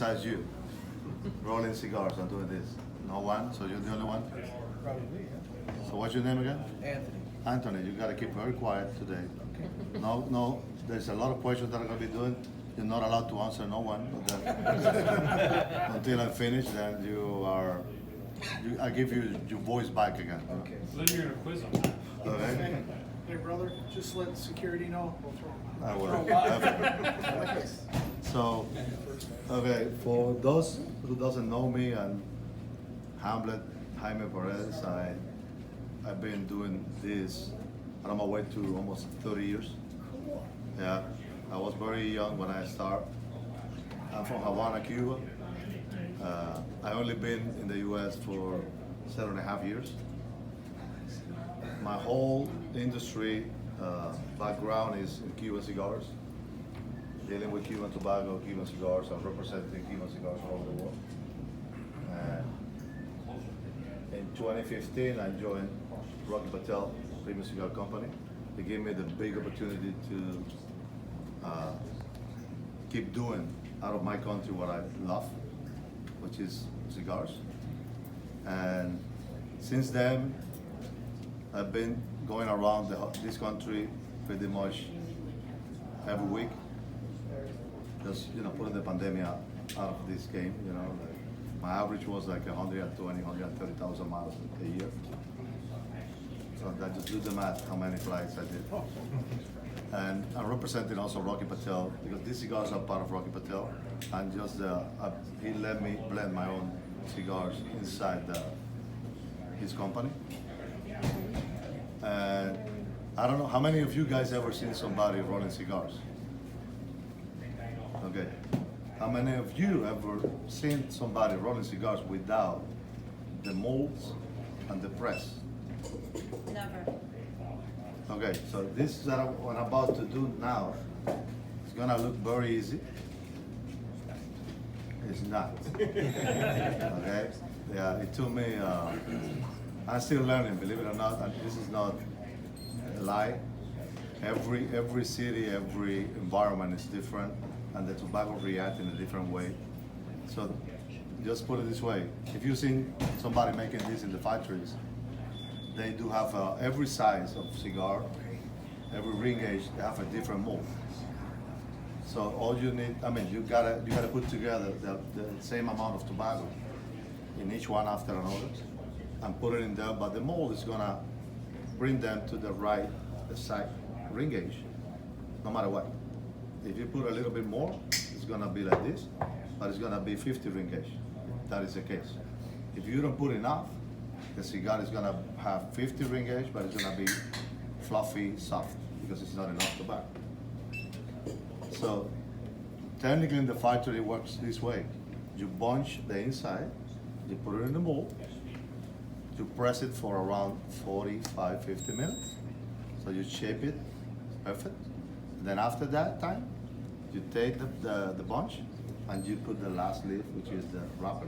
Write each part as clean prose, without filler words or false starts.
Besides you, rolling cigars and doing this. No one, so you're the only one? Probably, yeah. So what's your name again? Anthony. Anthony, you gotta keep very quiet today. No, there's a lot of questions that I'm gonna be doing. You're not allowed to answer no one. But then, until I finish, then I give you your voice back again. Okay. Then you're gonna quiz them. Okay? Hey, brother, just let security know. We'll throw 'em out. I will. Okay. So, okay, for those who doesn't know me, and Hamlet Paredes, I've been doing this on my way to almost 30 years. Yeah, I was very young when I started. I'm from Havana, Cuba. I only been in the U.S. for 7.5 years. My whole industry background is in Cuban cigars, dealing with Cuban tobacco, Cuban cigars, and representing Cuban cigars all over the world. In 2015, I joined Rocky Patel Premium Cigar Company. They gave me the big opportunity to keep doing out of my country what I love, which is cigars. And since then, I've been going around this country pretty much every week, just putting the pandemic out of this game. Like my average was like 120, 130,000 miles a year. So that just do the math, how many flights I did. And I'm representing also Rocky Patel because these cigars are part of Rocky Patel, and just he let me blend my own cigars inside his company. And I don't know, how many of you guys ever seen somebody rolling cigars? Okay. How many of you ever seen somebody rolling cigars without the molds and the press? Never. Okay, so this that what I'm about to do now is gonna look very easy. It's not. Okay? Yeah, it took me, I'm still learning, believe it or not, and this is not a lie. Every city, every environment is different, and the tobacco react in a different way. So just put it this way, if you've seen somebody making this in the factories, they do have every size of cigar, every ring gauge, they have a different mold. So all you need, you gotta put together the same amount of tobacco in each one after another, and put it in there. But the mold is gonna bring them to the right exact ring gauge, no matter what. If you put a little bit more, it's gonna be like this, but it's gonna be 50 ring gauge. That is the case. If you don't put enough, the cigar is gonna have 50 ring gauge, but it's gonna be fluffy, soft, because it's not enough tobacco. So technically in the factory it works this way. You bunch the inside, you put it in the mold, you press it for around 45, 50 minutes. So you shape it, perfect. Then after that time, you take the bunch and you put the last leaf, which is the wrapper.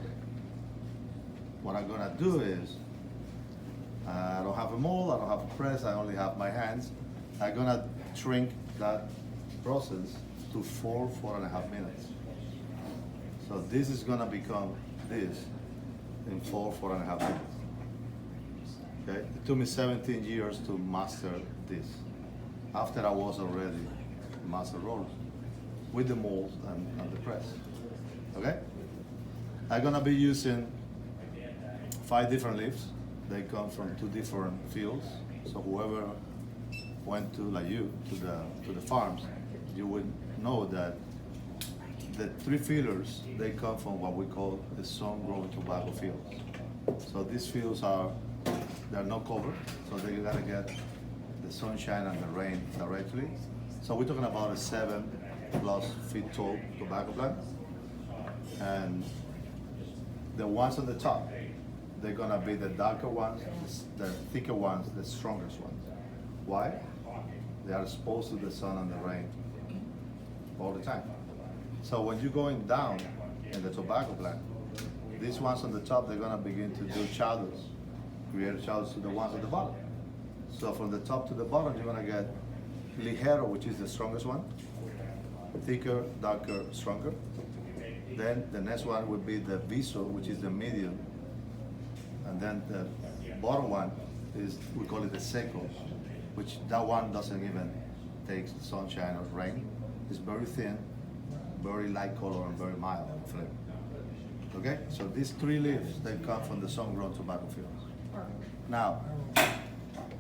What I'm gonna do is, I don't have a mold, I don't have a press, I only have my hands. I'm gonna shrink that process to 4.5 minutes. So this is gonna become this in 4.5 minutes. Okay, it took me 17 years to master this. After I was already master roller with the molds and the press. Okay, I'm gonna be using 5 different leaves. They come from 2 different fields. So whoever went to, like you, to the farms, you would know that the 3 fillers, they come from what we call the sun-grown tobacco fields. So these fields they're not covered, so they gotta get the sunshine and the rain directly. So we're talking about a 7+ feet tall tobacco plant. And the ones on the top, they're gonna be the darker ones, the thicker ones, the strongest ones. Why? They are exposed to the sun and the rain all the time. So when you're going down in the tobacco plant, these ones on the top, they're gonna begin to do shadows, create shadows to the ones at the bottom. So from the top to the bottom, you're gonna get ligero, which is the strongest one, thicker, darker, stronger. Then the next one would be the viso, which is the medium. And then the bottom one is, we call it the seco, which that one doesn't even take sunshine or rain. It's very thin, very light color, and very mild in flavor. Okay, so these three leaves, they come from the sun-grown tobacco fields. Now,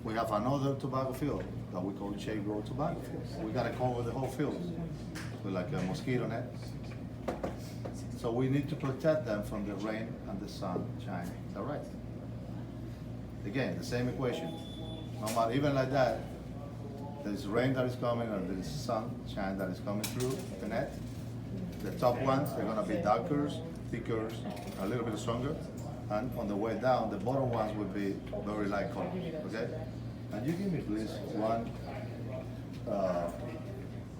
we have another tobacco field that we call shade-grown tobacco fields. We gotta cover the whole field with like a mosquito net. So we need to protect them from the rain and the sunshine. Is that right? Again, the same equation. No matter, even like that, there's rain that is coming and there's sunshine that is coming through the net. The top ones, they're gonna be darker, thicker, a little bit stronger. And on the way down, the bottom ones will be very light color, okay? And you give me please one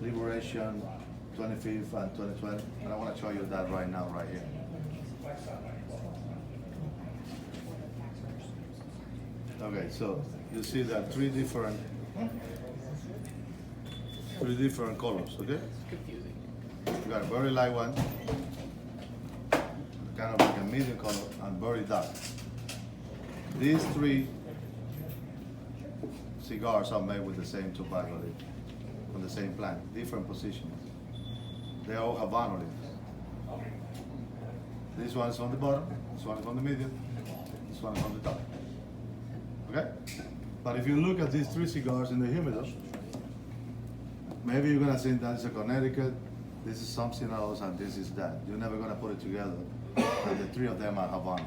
Liberation 25th and 2020. And I wanna show you that right now, right here. Okay, so you see that three different colors, okay? You got a very light one, kind of like a medium color, and very dark. These three cigars are made with the same tobacco leaf, from the same plant, different positions. They all have Havana leaves. This one is on the bottom, this one is on the medium, this one is on the top. Okay? But if you look at these three cigars in the humidor, maybe you're gonna think that's a Connecticut, this is something else, and this is that. You're never gonna put it together. And the three of them are Havana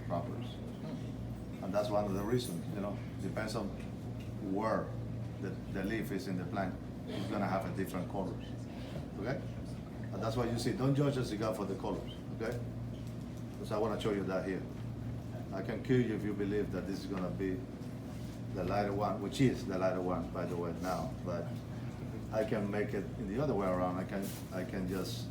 wrappers. And that's one of the reasons, you know, depends on where the leaf is in the plant. It's gonna have a different colors, okay? And that's why you see, don't judge a cigar for the colors, okay? Because I wanna show you that here. I can kill you if you believe that this is gonna be the lighter one, which is the lighter one, by the way, now, but I can make it in the other way around. I can just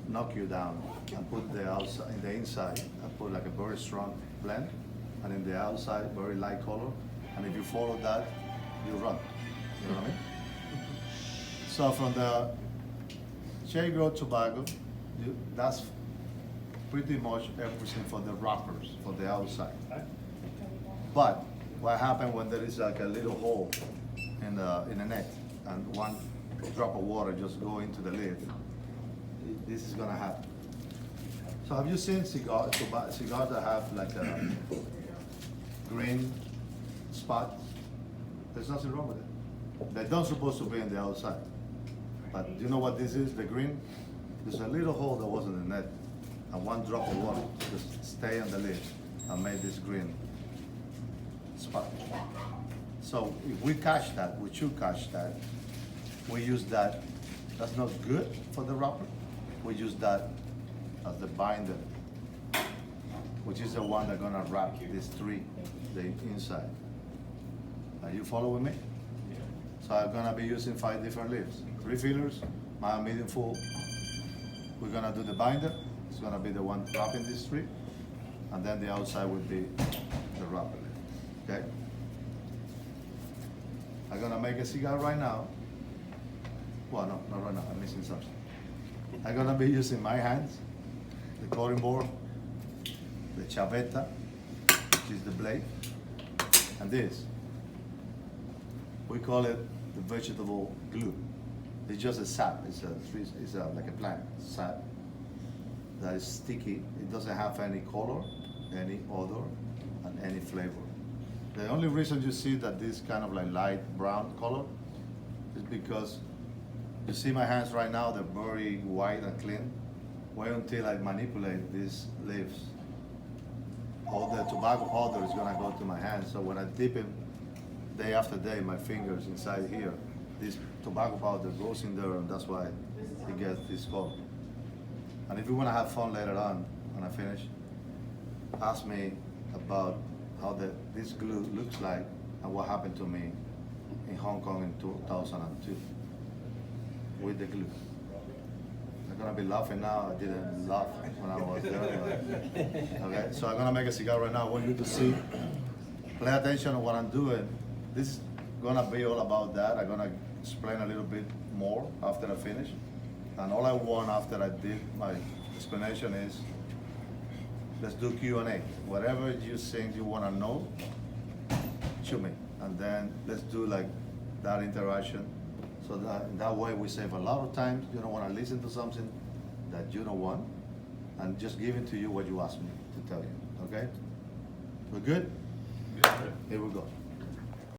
knock you down and put the outside, in the inside, and put like a very strong blend, and in the outside, very light color. And if you follow that, you run. You know what I mean? So from the shade-grown tobacco, that's pretty much everything for the wrappers, for the outside. But what happens when there is like a little hole in the net and one drop of water just go into the lid? This is gonna happen. So have you seen cigars that have like a green spot? There's nothing wrong with it. They don't supposed to be in the outside. But do you know what this is, the green? There's a little hole that was in the net, and one drop of water just stay on the lid and made this green spot. So if we catch that, we should catch that. We use that. That's not good for the wrapper. We use that as the binder, which is the one that's gonna wrap these three, the inside. Are you following me? So I'm gonna be using 5 different leaves. 3 fillers, mild, medium, full. We're gonna do the binder. It's gonna be the one wrapping these 3. And then the outside would be the wrapper leaf, okay? I'm gonna make a cigar right now. Well, no, not right now, I'm missing something. I'm gonna be using my hands, the cutting board, the chaveta, which is the blade, and this. We call it the vegetable glue. It's just a sap, it's like a plant sap that is sticky. It doesn't have any color, any odor, and any flavor. The only reason you see that this kind of like light brown color is because you see my hands right now, they're very white and clean. Wait until I manipulate these leaves. All the tobacco powder is gonna go to my hands. So when I dip it day after day, my fingers inside here, this tobacco powder goes in there, and that's why it gets this color. And if you wanna have fun later on, when I finish, ask me about how this glue looks like and what happened to me in Hong Kong in 2002 with the glue. I'm gonna be laughing now. I didn't laugh when I was there. Okay, so I'm gonna make a cigar right now. I want you to see, pay attention to what I'm doing. This is gonna be all about that. I'm gonna explain a little bit more after I finish. And all I want after I dip my explanation is, let's do Q&A. Whatever you think you wanna know, shoot me. And then let's do like that interaction. So that way we save a lot of time. You don't wanna listen to something that you don't want, and just giving to you what you asked me to tell you, okay? We're good? Yes, sir. Here we go.